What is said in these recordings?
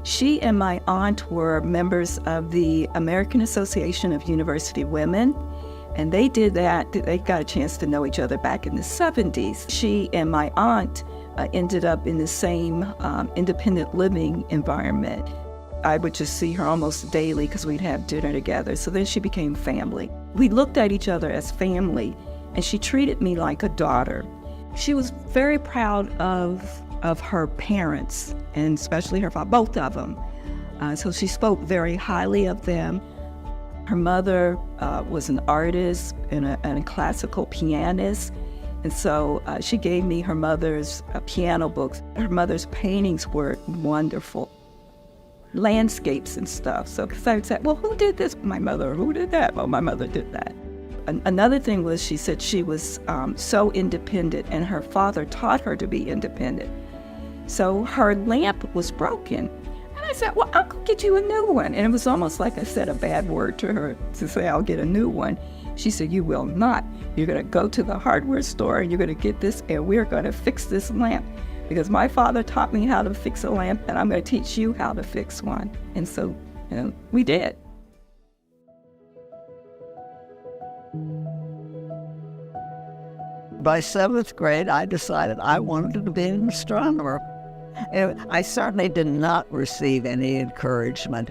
She and my aunt were members of the American Association of University Women, and they did that. They got a chance to know each other back in the 70s. She and my aunt ended up in the same independent living environment. I would just see her almost daily because we'd have dinner together. So then she became family. We looked at each other as family, and she treated me like a daughter. She was very proud of her parents, and especially her father, both of them. So she spoke very highly of them. Her mother was an artist and a classical pianist. And so she gave me her mother's piano books. Her mother's paintings were wonderful. Landscapes and stuff. So I would say, well, who did this? My mother. Who did that? Well, my mother did that. Another thing was she said she was so independent, and her father taught her to be independent. So her lamp was broken. And I said, well, I'll go get you a new one. And it was almost like I said a bad word to her to say, I'll get a new one. She said, you will not. You're going to go to the hardware store and you're going to get this, and we're going to fix this lamp. Because my father taught me how to fix a lamp, and I'm going to teach you how to fix one. And so, we did. By 7th grade, I decided I wanted to be an astronomer. I certainly did not receive any encouragement.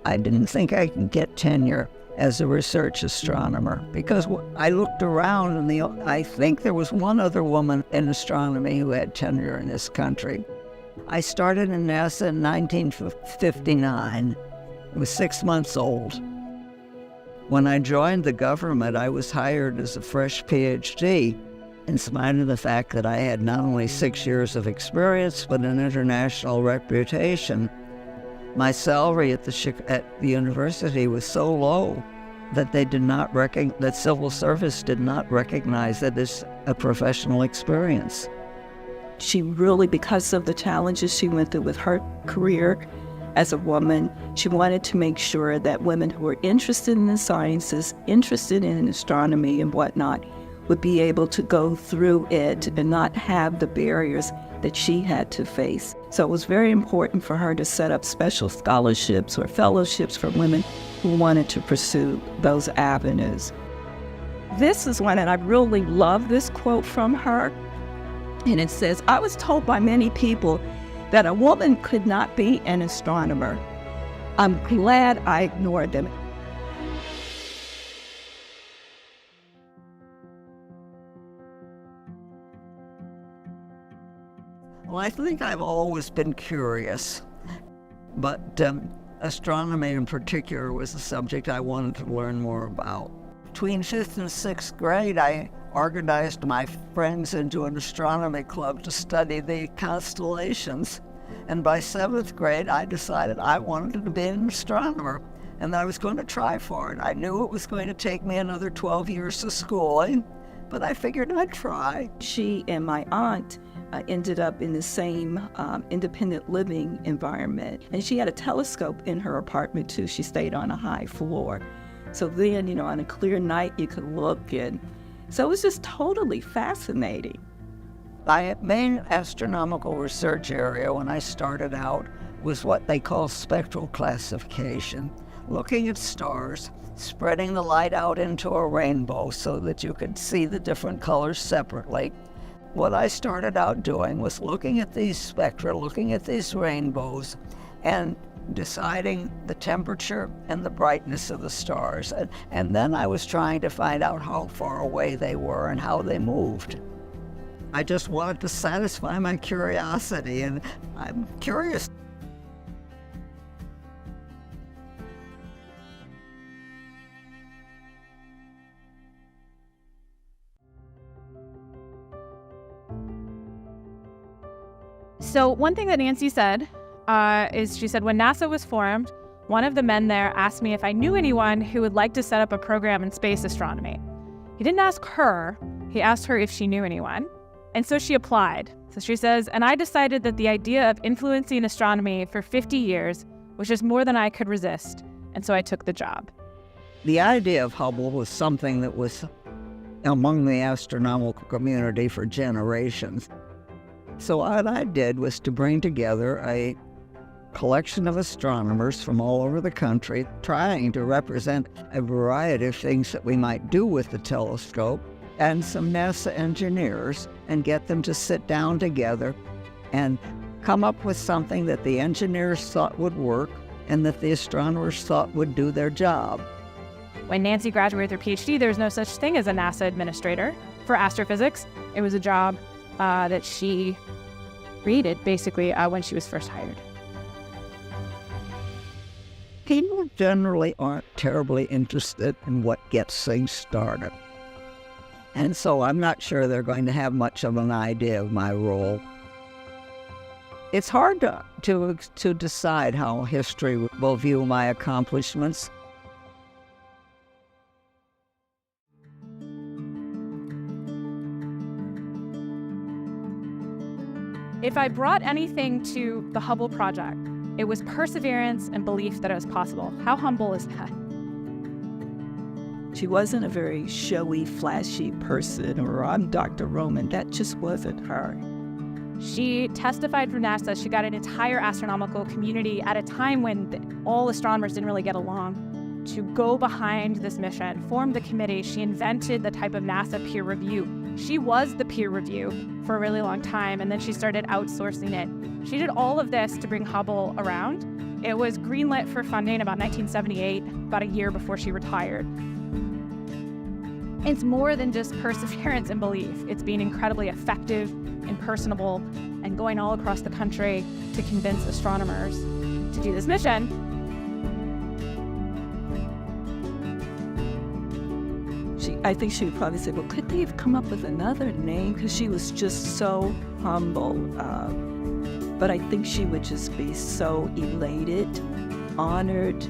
I didn't think I could get tenure as a research astronomer because I looked around and I think there was one other woman in astronomy who had tenure in this country. I started in NASA in 1959. I was 6 months old. When I joined the government, I was hired as a fresh PhD, in spite of the fact that I had not only 6 years of experience, but an international reputation. My salary at the university was so low that that civil service did not recognize it as a professional experience. She really, because of the challenges she went through with her career as a woman, she wanted to make sure that women who were interested in the sciences, interested in astronomy and whatnot, would be able to go through it and not have the barriers that she had to face. So it was very important for her to set up special scholarships or fellowships for women who wanted to pursue those avenues. This is one, and I really love this quote from her, and it says, I was told by many people that a woman could not be an astronomer. I'm glad I ignored them. Well, I think I've always been curious, but astronomy in particular was a subject I wanted to learn more about. Between 5th and 6th grade, I organized my friends into an astronomy club to study the constellations. And by 7th grade, I decided I wanted to be an astronomer, and I was going to try for it. I knew it was going to take me another 12 years of schooling, but I figured I'd try. She and my aunt ended up in the same independent living environment. And she had a telescope in her apartment too. She stayed on a high floor. So then, on a clear night, you could look, and so it was just totally fascinating. My main astronomical research area when I started out was what they call spectral classification, looking at stars, spreading the light out into a rainbow so that you could see the different colors separately. What I started out doing was looking at these spectra, looking at these rainbows, and deciding the temperature and the brightness of the stars. And then I was trying to find out how far away they were and how they moved. I just wanted to satisfy my curiosity, and I'm curious. So one thing that Nancy said is she said, when NASA was formed, one of the men there asked me if I knew anyone who would like to set up a program in space astronomy. He didn't ask her, he asked her if she knew anyone. And so she applied. So she says, and I decided that the idea of influencing astronomy for 50 years was just more than I could resist. And so I took the job. The idea of Hubble was something that was among the astronomical community for generations. So what I did was to bring together a collection of astronomers from all over the country trying to represent a variety of things that we might do with the telescope, and some NASA engineers, and get them to sit down together and come up with something that the engineers thought would work and that the astronomers thought would do their job. When Nancy graduated with her PhD, there was no such thing as a NASA administrator for astrophysics. It was a job that she created, basically, when she was first hired. People generally aren't terribly interested in what gets things started. And so I'm not sure they're going to have much of an idea of my role. It's hard to decide how history will view my accomplishments. If I brought anything to the Hubble project, it was perseverance and belief that it was possible. How humble is that? She wasn't a very showy, flashy person, or I'm Dr. Roman. That just wasn't her. She testified for NASA. She got an entire astronomical community at a time when all astronomers didn't really get along to go behind this mission, form the committee. She invented the type of NASA peer review. She was the peer review for a really long time, and then she started outsourcing it. She did all of this to bring Hubble around. It was greenlit for funding about 1978, about a year before she retired. It's more than just perseverance and belief. It's being incredibly effective and personable and going all across the country to convince astronomers to do this mission. I think she would probably say, well, could they have come up with another name? Because she was just so humble. But I think she would just be so elated, honored.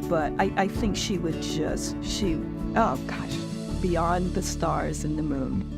But I think she would oh gosh, beyond the stars and the moon.